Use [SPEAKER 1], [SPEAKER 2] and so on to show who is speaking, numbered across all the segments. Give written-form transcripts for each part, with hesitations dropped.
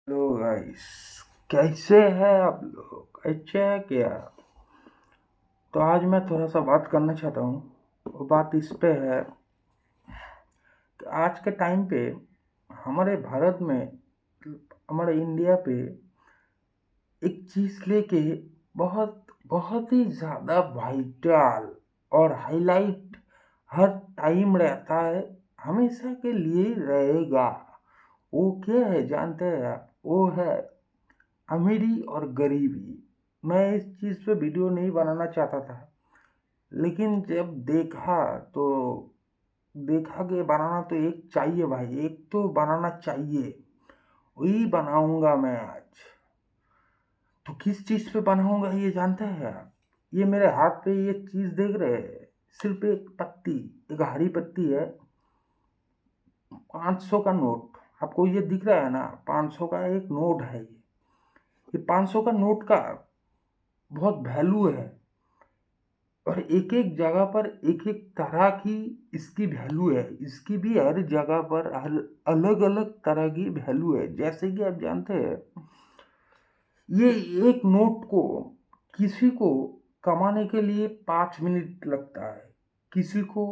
[SPEAKER 1] Hello guys. कैसे हैं आप लोग? अच्छा है क्या? तो आज मैं थोड़ा सा बात करना चाहता हूँ। वो बात इस पे है कि आज के टाइम पे हमारे भारत में, हमारे इंडिया पे एक चीज़ लेके बहुत बहुत ही ज़्यादा वाइटल और हाईलाइट हर टाइम रहता है, हमेशा के लिए ही रहेगा। वो क्या है जानते हैं आप? वो है अमीरी और गरीबी। मैं इस चीज़ पे वीडियो नहीं बनाना चाहता था, लेकिन जब तो देखा कि बनाना तो एक चाहिए भाई, एक तो बनाना चाहिए। वही बनाऊंगा मैं आज। तो किस चीज़ पे बनाऊंगा ये जानते हैं आप? ये मेरे हाथ पे ये चीज़ देख रहे हैं, सिर्फ एक पत्ती, एक हरी पत्ती है। 500 का नोट आपको ये दिख रहा है ना? 500 का एक नोट है ये 500 का नोट का बहुत वैल्यू है। और एक एक जगह पर एक एक तरह की इसकी वैल्यू है। इसकी भी हर जगह पर अलग अलग तरह की वैल्यू है। जैसे कि आप जानते हैं, ये एक नोट को किसी को कमाने के लिए 5 मिनट लगता है, किसी को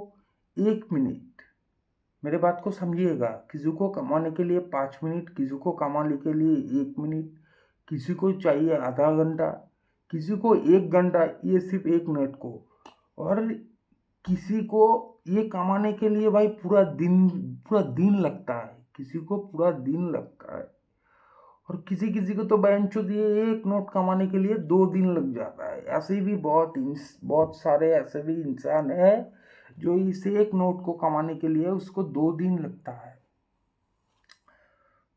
[SPEAKER 1] 1 मिनट। मेरे बात को समझिएगा, किसी को कमाने के लिए 5 मिनट, किसी को कमाने के लिए 1 मिनट, किसी को चाहिए आधा घंटा, किसी को 1 घंटा, ये सिर्फ एक मिनट को। और किसी को ये कमाने के लिए भाई पूरा दिन लगता है, किसी को पूरा दिन लगता है। और किसी किसी को तो बेंचो दिए एक नोट कमाने के लिए 2 दिन लग जाता है। ऐसे भी बहुत सारे ऐसे भी इंसान है जो इस एक नोट को कमाने के लिए उसको 2 दिन लगता है।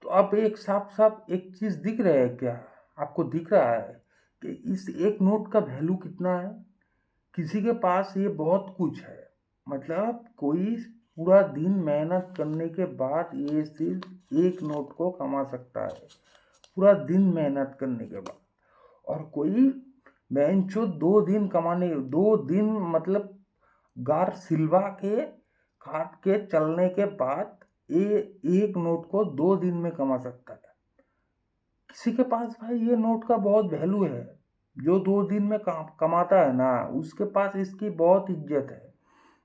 [SPEAKER 1] तो अब एक साफ साफ एक चीज दिख रहा है क्या? आपको दिख रहा है कि इस एक नोट का वैल्यू कितना है? किसी के पास ये बहुत कुछ है, मतलब कोई पूरा दिन मेहनत करने के बाद ये सिर्फ एक नोट को कमा सकता है, पूरा दिन मेहनत करने के बाद। और कोई बेंचो 2 दिन कमाने, 2 दिन मतलब गार सिलवा के काट के चलने के बाद ये एक नोट को 2 दिन में कमा सकता है। किसी के पास भाई ये नोट का बहुत वैल्यू है। जो 2 दिन में कमाता है ना, उसके पास इसकी बहुत इज्जत है।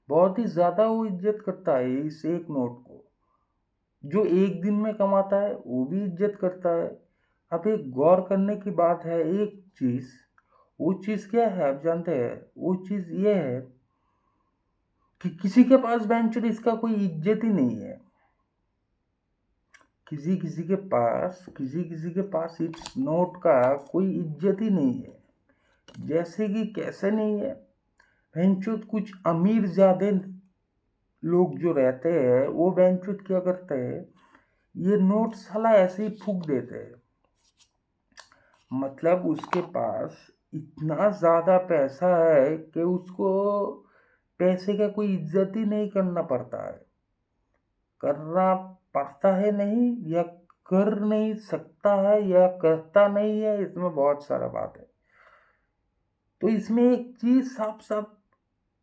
[SPEAKER 1] बहुत ही ज्यादा वो इज्जत करता है इस एक नोट को। जो एक दिन में कमाता है वो भी इज्जत करता है। अब एक गौर करने की बात है एक चीज। वो चीज क्या है आप जानते हैं? वो चीज ये है कि किसी के पास वेंचर इसका कोई इज्जत ही नहीं है। किसी किसी के पास इस नोट का कोई इज्जत ही नहीं है। जैसे कि कैसे नहीं है? वेंचुत कुछ अमीर ज्यादा लोग जो रहते हैं वो वेंचुत क्या करते हैं, ये नोट साला ऐसे ही फूक देते हैं। मतलब उसके पास इतना ज्यादा पैसा है कि उसको पैसे का कोई इज्जत ही नहीं करना पड़ता है। करना पड़ता है नहीं, या कर नहीं सकता है, या करता नहीं है, इसमें बहुत सारा बात है। तो इसमें एक चीज साफ साफ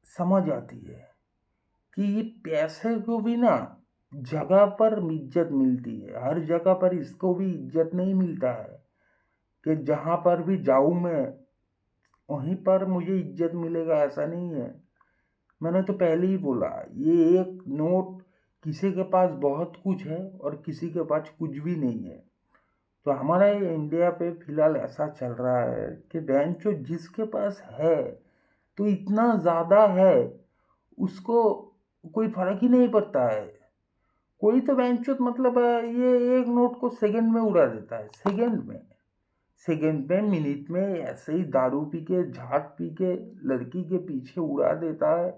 [SPEAKER 1] समझ आती है कि ये पैसे को भी ना जगह पर इज्जत मिलती है, हर जगह पर इसको भी इज्जत नहीं मिलता है कि जहां पर भी जाऊं मैं वहीं पर मुझे इज्जत मिलेगा, ऐसा नहीं है। मैंने तो पहले ही बोला, ये एक नोट किसी के पास बहुत कुछ है और किसी के पास कुछ भी नहीं है। तो हमारा ये इंडिया पे फिलहाल ऐसा चल रहा है कि बेंचो जिसके पास है तो इतना ज़्यादा है, उसको कोई फर्क ही नहीं पड़ता है। कोई तो बेंचो मतलब ये एक नोट को सेकंड में उड़ा देता है, सेकंड में मिनट में ऐसे ही दारू पी के झाट पी के लड़की के पीछे उड़ा देता है।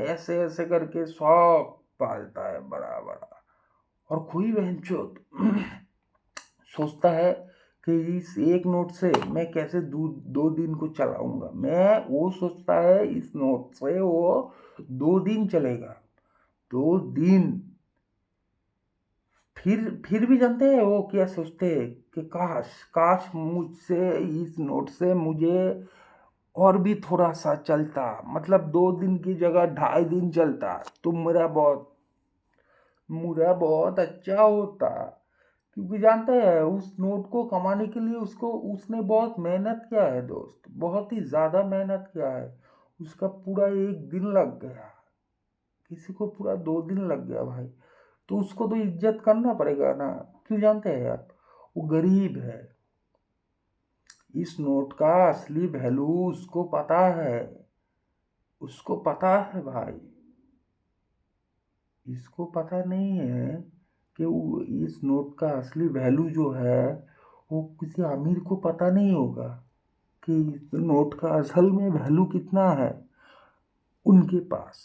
[SPEAKER 1] ऐसे ऐसे करके शौक पालता है बड़ा बड़ा। और कोई बेंचो सोचता है कि इस एक नोट से मैं कैसे 2 दिन को चलाऊंगा। मैं वो सोचता है इस नोट से वो 2 दिन चलेगा, 2 दिन। फिर भी जानते हैं वो क्या सोचते हैं कि काश काश मुझसे इस नोट से मुझे और भी थोड़ा सा चलता, मतलब 2 दिन की जगह 2.5 दिन चलता तो मेरा बहुत अच्छा होता। क्योंकि जानता है उस नोट को कमाने के लिए उसने बहुत मेहनत किया है दोस्त, बहुत ही ज़्यादा मेहनत किया है। उसका पूरा एक दिन लग गया, किसी को पूरा 2 दिन लग गया भाई। तो उसको तो इज्जत करना पड़ेगा ना। क्यों जानते हैं आप, वो गरीब है। इस नोट का असली वैल्यू उसको पता है, उसको पता है भाई। इसको पता नहीं है कि इस नोट का असली वैल्यू जो है वो किसी अमीर को पता नहीं होगा कि इस नोट का असल में वैल्यू कितना है। उनके पास,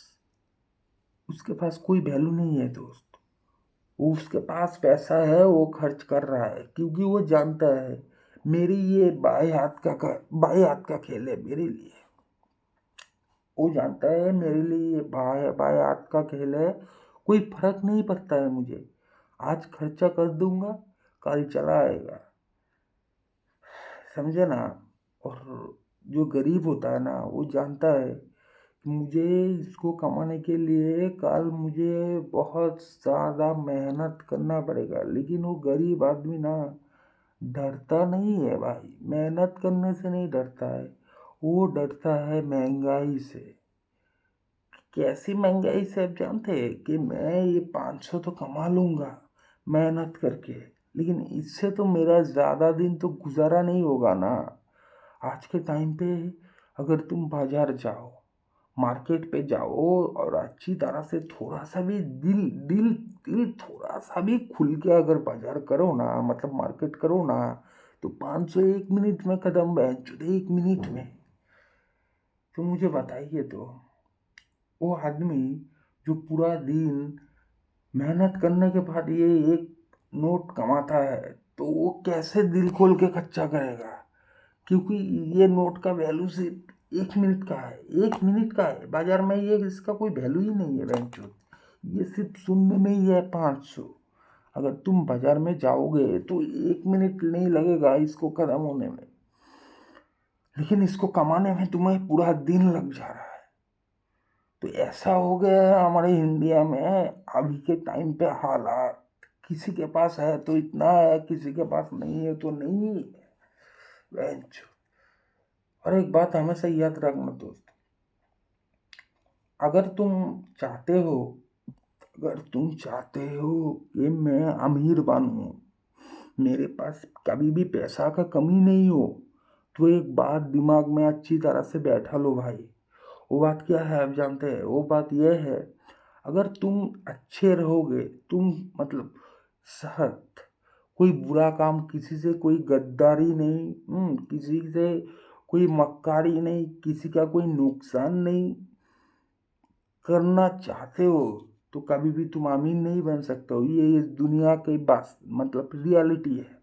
[SPEAKER 1] उसके पास कोई वैल्यू नहीं है दोस्त। वो उसके पास पैसा है, वो खर्च कर रहा है क्योंकि वो जानता है मेरी ये बाएं हाथ का खेल है मेरे लिए। वो जानता है मेरे लिए ये बाएं बाएं हाथ का खेल है, कोई फर्क नहीं पड़ता है मुझे। आज खर्चा कर दूंगा, कल चला आएगा, समझे ना। और जो गरीब होता है ना, वो जानता है कि मुझे इसको कमाने के लिए कल मुझे बहुत ज़्यादा मेहनत करना पड़ेगा। लेकिन वो गरीब आदमी ना डरता नहीं है भाई, मेहनत करने से नहीं डरता है। वो डरता है महंगाई से। कैसी महंगाई से आप जानते हैं कि मैं ये 500 तो कमा लूंगा मेहनत करके, लेकिन इससे तो मेरा ज़्यादा दिन तो गुजारा नहीं होगा ना। आज के टाइम पे अगर तुम बाजार जाओ, मार्केट पे जाओ और अच्छी तरह से थोड़ा सा भी दिल दिल दिल थोड़ा सा भी खुल के अगर बाजार करो ना, मतलब मार्केट करो ना, तो 500 1 मिनट में कदम बेच 1 मिनट में। तो मुझे बताइए, तो वो आदमी जो पूरा दिन मेहनत करने के बाद ये एक नोट कमाता है, तो वो कैसे दिल खोल के खर्चा करेगा। क्योंकि ये नोट का वैल्यू सिर्फ 1 मिनट का है, 1 मिनट का है बाजार में। ये इसका कोई वैल्यू ही नहीं है बेंचो। ये सिर्फ सुनने में ही है 500। अगर तुम बाजार में जाओगे तो 1 मिनट नहीं लगेगा इसको खत्म होने में, लेकिन इसको कमाने में तुम्हें पूरा दिन लग जा रहा है। तो ऐसा हो गया है हमारे इंडिया में अभी के टाइम पे हालात। किसी के पास है तो इतना है, किसी के पास नहीं है तो नहीं है बेंचो। और एक बात हमेशा याद रखना दोस्त, अगर तुम चाहते हो अगर तुम चाहते हो कि मैं अमीर बनूं, मेरे पास कभी भी पैसा का कमी नहीं हो, तो एक बात दिमाग में अच्छी तरह से बैठा लो भाई। वो बात क्या है आप जानते हैं, वो बात यह है, अगर तुम अच्छे रहोगे, तुम मतलब सख्त, कोई बुरा काम, किसी से कोई गद्दारी नहीं, किसी से कोई मक्कारी नहीं, किसी का कोई नुकसान नहीं करना चाहते हो, तो कभी भी तुम अमीर नहीं बन सकते हो। ये इस दुनिया की बात मतलब रियलिटी है।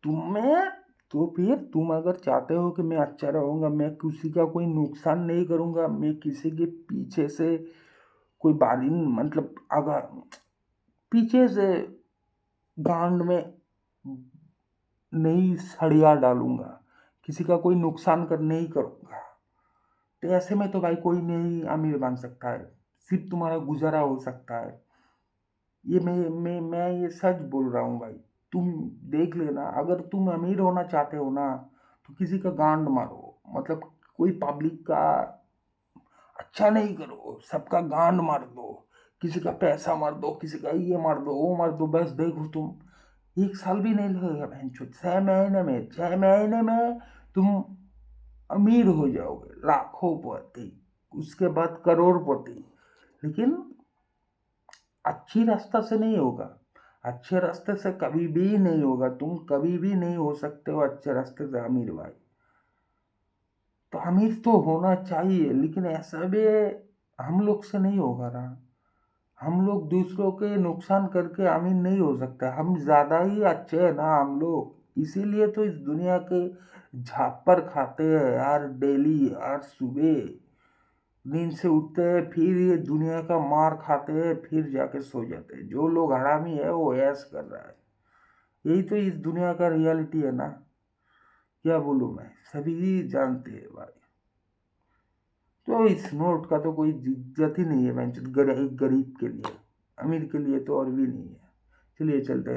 [SPEAKER 1] तुम्हें तो फिर तुम अगर चाहते हो कि मैं अच्छा रहूंगा, मैं किसी का कोई नुकसान नहीं करूंगा, मैं किसी के पीछे से कोई बारी मतलब अगर पीछे से गांड में नहीं सड़िया डालूंगा, किसी का कोई नुकसान कर नहीं करूंगा, तो ऐसे में तो भाई कोई नहीं अमीर बन सकता है, सिर्फ तुम्हारा गुजारा हो सकता है। ये मैं ये सच बोल रहा हूँ भाई। तुम देख लेना, अगर तुम अमीर होना चाहते हो ना, तो किसी का गांड मारो, मतलब कोई पब्लिक का अच्छा नहीं करो, सबका गांड मार दो, किसी का पैसा मार दो, किसी का ये मार दो वो मार दो, बस देखो तुम 1 साल भी नहीं लगेगा बहन चो, 6 महीने में तुम अमीर हो जाओगे, लाखों पति, उसके बाद करोड़पति। लेकिन अच्छी रास्ता से नहीं होगा, अच्छे रास्ते से कभी भी नहीं होगा, तुम कभी भी नहीं हो सकते हो अच्छे रास्ते से अमीर भाई। तो अमीर तो होना चाहिए, लेकिन ऐसा भी हम लोग से नहीं होगा ना। हम लोग दूसरों के नुकसान करके अमीर नहीं हो सकते, हम ज़्यादा ही अच्छे हैं ना हम लोग, इसीलिए तो इस दुनिया के झापर खाते हैं यार, डेली हर सुबह नींद से उठते हैं, फिर ये दुनिया का मार खाते हैं, फिर जाके सो जाते हैं। जो लोग हरामी है वो ऐश कर रहा है। यही तो इस दुनिया का रियलिटी है ना। क्या बोलूँ मैं, सभी जानते हैं भाई। तो इस नोट का तो कोई इज्जत ही नहीं है मैं, एक गरीब के लिए, अमीर के लिए तो और भी नहीं है। चलिए चलते हैं।